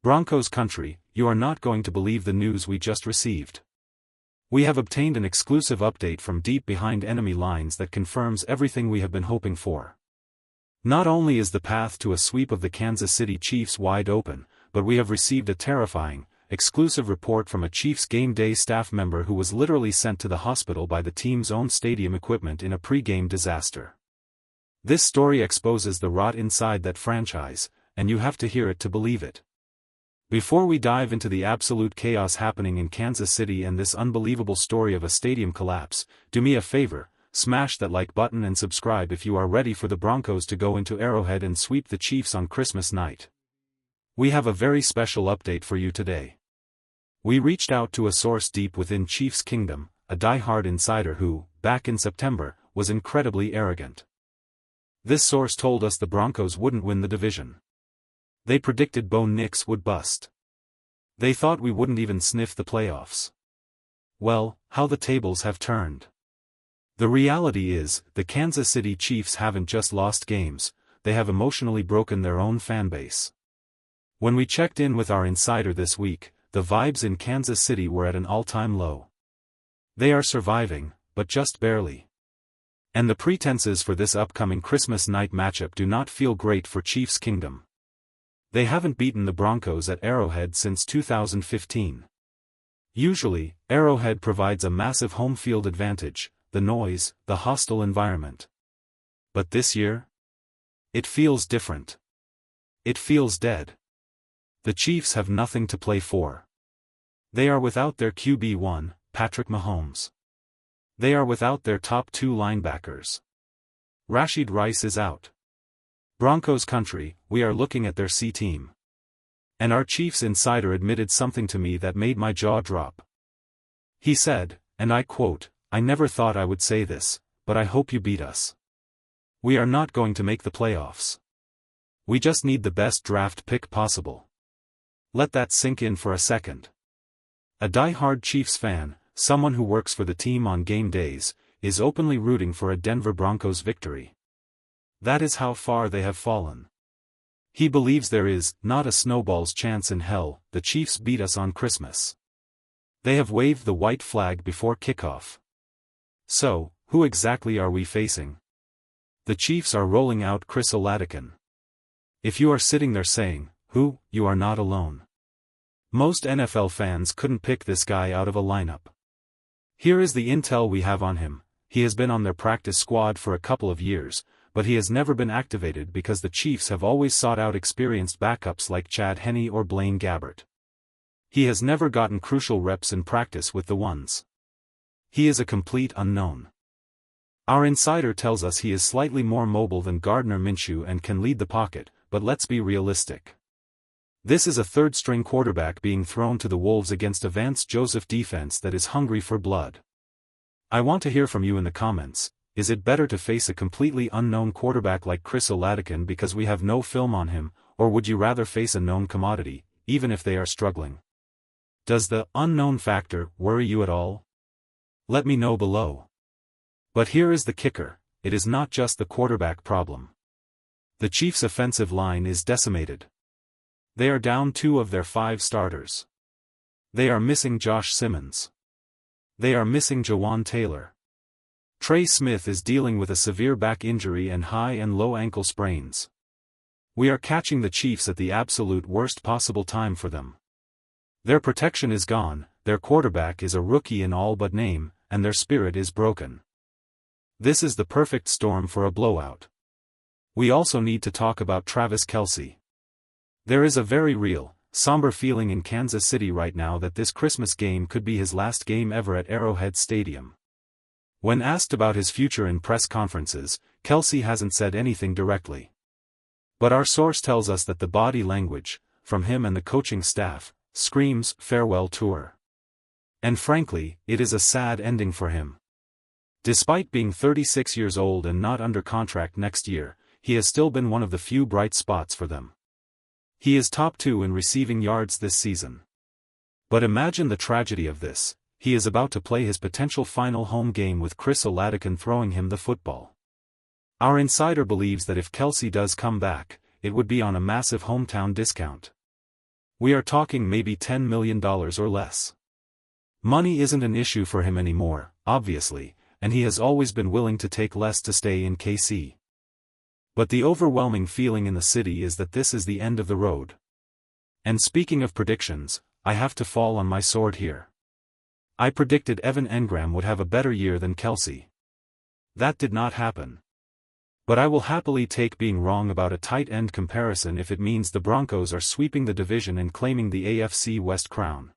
Broncos country, you are not going to believe the news we just received. We have obtained an exclusive update from deep behind enemy lines that confirms everything we have been hoping for. Not only is the path to a sweep of the Kansas City Chiefs wide open, but we have received a terrifying, exclusive report from a Chiefs game day staff member who was literally sent to the hospital by the team's own stadium equipment in a pre-game disaster. This story exposes the rot inside that franchise, and you have to hear it to believe it. Before we dive into the absolute chaos happening in Kansas City and this unbelievable story of a stadium collapse, do me a favor, smash that like button and subscribe if you are ready for the Broncos to go into Arrowhead and sweep the Chiefs on Christmas night. We have a very special update for you today. We reached out to a source deep within Chiefs Kingdom, a die-hard insider who, back in September, was incredibly arrogant. This source told us the Broncos wouldn't win the division. They predicted Bo Nix would bust. They thought we wouldn't even sniff the playoffs. Well, how the tables have turned. The reality is, the Kansas City Chiefs haven't just lost games, they have emotionally broken their own fanbase. When we checked in with our insider this week, the vibes in Kansas City were at an all-time low. They are surviving, but just barely. And the pretenses for this upcoming Christmas night matchup do not feel great for Chiefs Kingdom. They haven't beaten the Broncos at Arrowhead since 2015. Usually, Arrowhead provides a massive home field advantage, the noise, the hostile environment. But this year? It feels different. It feels dead. The Chiefs have nothing to play for. They are without their QB1, Patrick Mahomes. They are without their top two linebackers. Rashid Rice is out. Broncos country, we are looking at their C team. And our Chiefs insider admitted something to me that made my jaw drop. He said, and I quote, "I never thought I would say this, but I hope you beat us. We are not going to make the playoffs. We just need the best draft pick possible." Let that sink in for a second. A die-hard Chiefs fan, someone who works for the team on game days, is openly rooting for a Denver Broncos victory. That is how far they have fallen. He believes there is not a snowball's chance in hell the Chiefs beat us on Christmas. They have waved the white flag before kickoff. So, who exactly are we facing? The Chiefs are rolling out Chris Oladipo. If you are sitting there saying, "Who?" you are not alone. Most NFL fans couldn't pick this guy out of a lineup. Here is the intel we have on him. He has been on their practice squad for a couple of years, but he has never been activated because the Chiefs have always sought out experienced backups like Chad Henne or Blaine Gabbert. He has never gotten crucial reps in practice with the ones. He is a complete unknown. Our insider tells us he is slightly more mobile than Gardner Minshew and can lead the pocket, but let's be realistic. This is a third-string quarterback being thrown to the wolves against a Vance Joseph defense that is hungry for blood. I want to hear from you in the comments. Is it better to face a completely unknown quarterback like Chris Oladipo because we have no film on him, or would you rather face a known commodity, even if they are struggling? Does the unknown factor worry you at all? Let me know below. But here is the kicker, it is not just the quarterback problem. The Chiefs' offensive line is decimated. They are down 2 of their 5 starters. They are missing Josh Simmons. They are missing Jawan Taylor. Trey Smith is dealing with a severe back injury and high and low ankle sprains. We are catching the Chiefs at the absolute worst possible time for them. Their protection is gone, their quarterback is a rookie in all but name, and their spirit is broken. This is the perfect storm for a blowout. We also need to talk about Travis Kelce. There is a very real, somber feeling in Kansas City right now that this Christmas game could be his last game ever at Arrowhead Stadium. When asked about his future in press conferences, Kelce hasn't said anything directly. But our source tells us that the body language, from him and the coaching staff, screams farewell tour. And frankly, it is a sad ending for him. Despite being 36 years old and not under contract next year, he has still been one of the few bright spots for them. He is top 2 in receiving yards this season. But imagine the tragedy of this. He is about to play his potential final home game with Chris Oladipo throwing him the football. Our insider believes that if Kelce does come back, it would be on a massive hometown discount. We are talking maybe $10 million or less. Money isn't an issue for him anymore, obviously, and he has always been willing to take less to stay in KC. But the overwhelming feeling in the city is that this is the end of the road. And speaking of predictions, I have to fall on my sword here. I predicted Evan Engram would have a better year than Kelce. That did not happen. But I will happily take being wrong about a tight end comparison if it means the Broncos are sweeping the division and claiming the AFC West crown.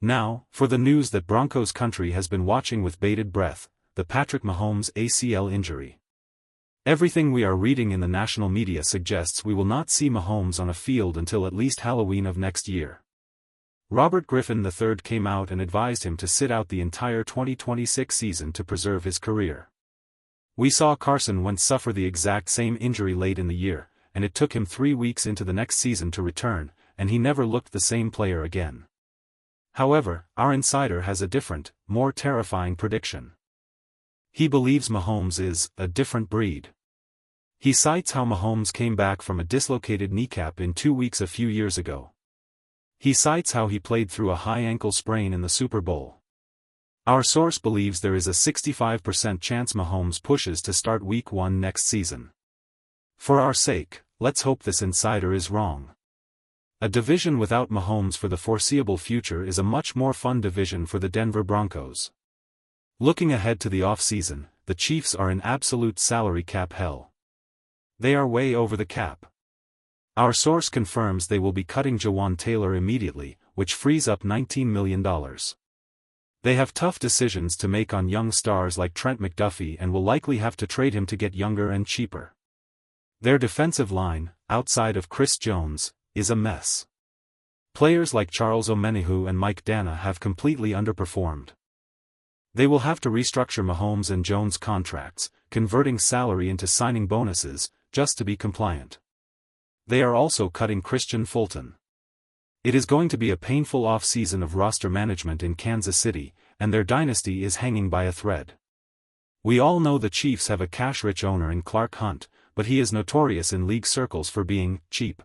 Now, for the news that Broncos country has been watching with bated breath, the Patrick Mahomes ACL injury. Everything we are reading in the national media suggests we will not see Mahomes on a field until at least Halloween of next year. Robert Griffin III came out and advised him to sit out the entire 2026 season to preserve his career. We saw Carson Wentz suffer the exact same injury late in the year, and it took him 3 weeks into the next season to return, and he never looked the same player again. However, our insider has a different, more terrifying prediction. He believes Mahomes is a different breed. He cites how Mahomes came back from a dislocated kneecap in 2 weeks a few years ago. He cites how he played through a high ankle sprain in the Super Bowl. Our source believes there is a 65% chance Mahomes pushes to start Week 1 next season. For our sake, let's hope this insider is wrong. A division without Mahomes for the foreseeable future is a much more fun division for the Denver Broncos. Looking ahead to the off-season, the Chiefs are in absolute salary cap hell. They are way over the cap. Our source confirms they will be cutting Jawan Taylor immediately, which frees up $19 million. They have tough decisions to make on young stars like Trent McDuffie and will likely have to trade him to get younger and cheaper. Their defensive line, outside of Chris Jones, is a mess. Players like Charles Omenihu and Mike Dana have completely underperformed. They will have to restructure Mahomes and Jones' contracts, converting salary into signing bonuses, just to be compliant. They are also cutting Christian Fulton. It is going to be a painful off-season of roster management in Kansas City, and their dynasty is hanging by a thread. We all know the Chiefs have a cash-rich owner in Clark Hunt, but he is notorious in league circles for being cheap.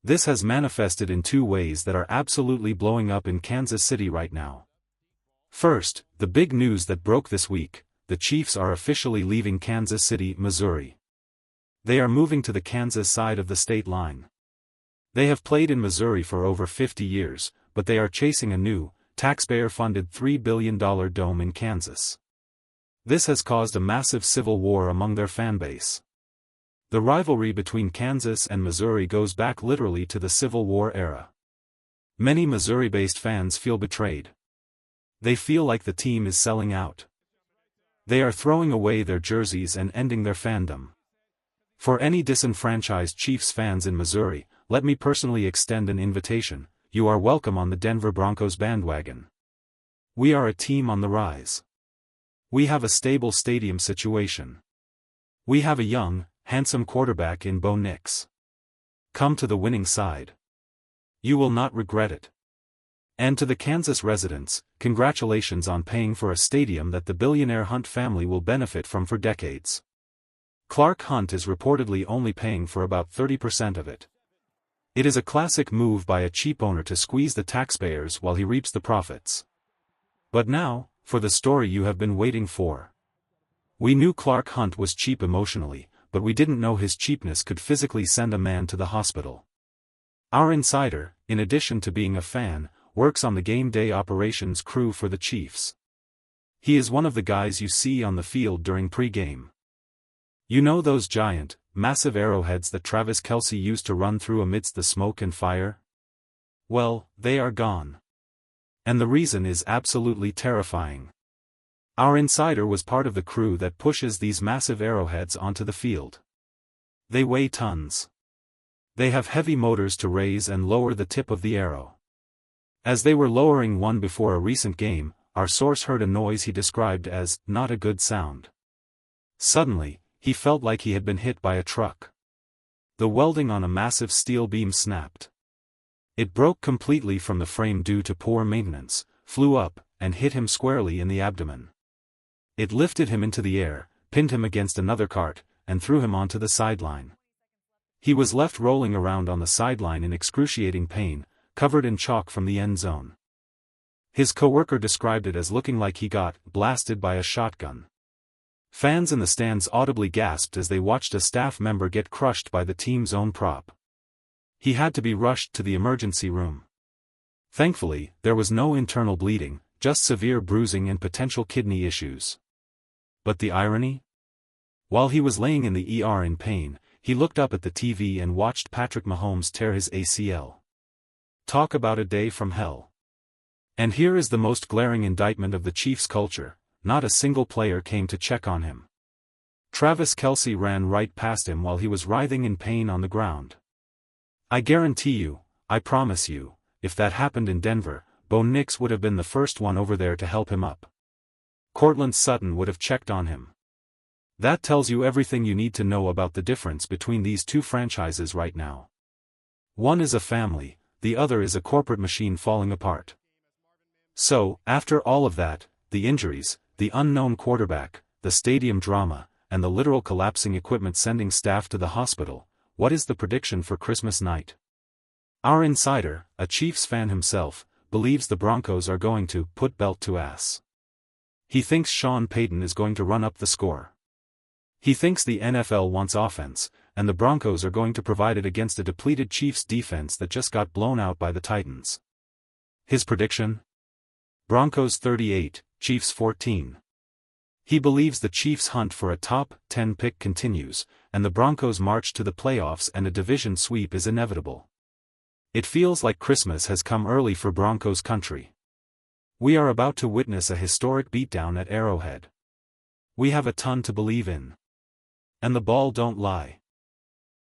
This has manifested in 2 ways that are absolutely blowing up in Kansas City right now. First, the big news that broke this week: the Chiefs are officially leaving Kansas City, Missouri. They are moving to the Kansas side of the state line. They have played in Missouri for over 50 years, but they are chasing a new, taxpayer-funded $3 billion dome in Kansas. This has caused a massive civil war among their fanbase. The rivalry between Kansas and Missouri goes back literally to the Civil War era. Many Missouri-based fans feel betrayed. They feel like the team is selling out. They are throwing away their jerseys and ending their fandom. For any disenfranchised Chiefs fans in Missouri, let me personally extend an invitation: you are welcome on the Denver Broncos bandwagon. We are a team on the rise. We have a stable stadium situation. We have a young, handsome quarterback in Bo Nix. Come to the winning side. You will not regret it. And to the Kansas residents, congratulations on paying for a stadium that the billionaire Hunt family will benefit from for decades. Clark Hunt is reportedly only paying for about 30% of it. It is a classic move by a cheap owner to squeeze the taxpayers while he reaps the profits. But now, for the story you have been waiting for. We knew Clark Hunt was cheap emotionally, but we didn't know his cheapness could physically send a man to the hospital. Our insider, in addition to being a fan, works on the game day operations crew for the Chiefs. He is one of the guys you see on the field during pre-game. You know those giant, massive arrowheads that Travis Kelce used to run through amidst the smoke and fire? Well, they are gone. And the reason is absolutely terrifying. Our insider was part of the crew that pushes these massive arrowheads onto the field. They weigh tons. They have heavy motors to raise and lower the tip of the arrow. As they were lowering one before a recent game, our source heard a noise he described as, "not a good sound." Suddenly, he felt like he had been hit by a truck. The welding on a massive steel beam snapped. It broke completely from the frame due to poor maintenance, flew up, and hit him squarely in the abdomen. It lifted him into the air, pinned him against another cart, and threw him onto the sideline. He was left rolling around on the sideline in excruciating pain, covered in chalk from the end zone. His coworker described it as looking like he got blasted by a shotgun. Fans in the stands audibly gasped as they watched a staff member get crushed by the team's own prop. He had to be rushed to the emergency room. Thankfully, there was no internal bleeding, just severe bruising and potential kidney issues. But the irony? While he was laying in the ER in pain, he looked up at the TV and watched Patrick Mahomes tear his ACL. Talk about a day from hell. And here is the most glaring indictment of the Chiefs' culture: not a single player came to check on him. Travis Kelce ran right past him while he was writhing in pain on the ground. I guarantee you, I promise you, if that happened in Denver, Bo Nix would have been the first one over there to help him up. Cortland Sutton would have checked on him. That tells you everything you need to know about the difference between these two franchises right now. One is a family, the other is a corporate machine falling apart. So, after all of that, the injuries, the unknown quarterback, the stadium drama, and the literal collapsing equipment sending staff to the hospital, what is the prediction for Christmas night? Our insider, a Chiefs fan himself, believes the Broncos are going to put belt to ass. He thinks Sean Payton is going to run up the score. He thinks the NFL wants offense, and the Broncos are going to provide it against a depleted Chiefs defense that just got blown out by the Titans. His prediction? Broncos 38, Chiefs 14. He believes the Chiefs' hunt for a top 10 pick continues, and the Broncos' march to the playoffs and a division sweep is inevitable. It feels like Christmas has come early for Broncos country. We are about to witness a historic beatdown at Arrowhead. We have a ton to believe in. And the ball don't lie.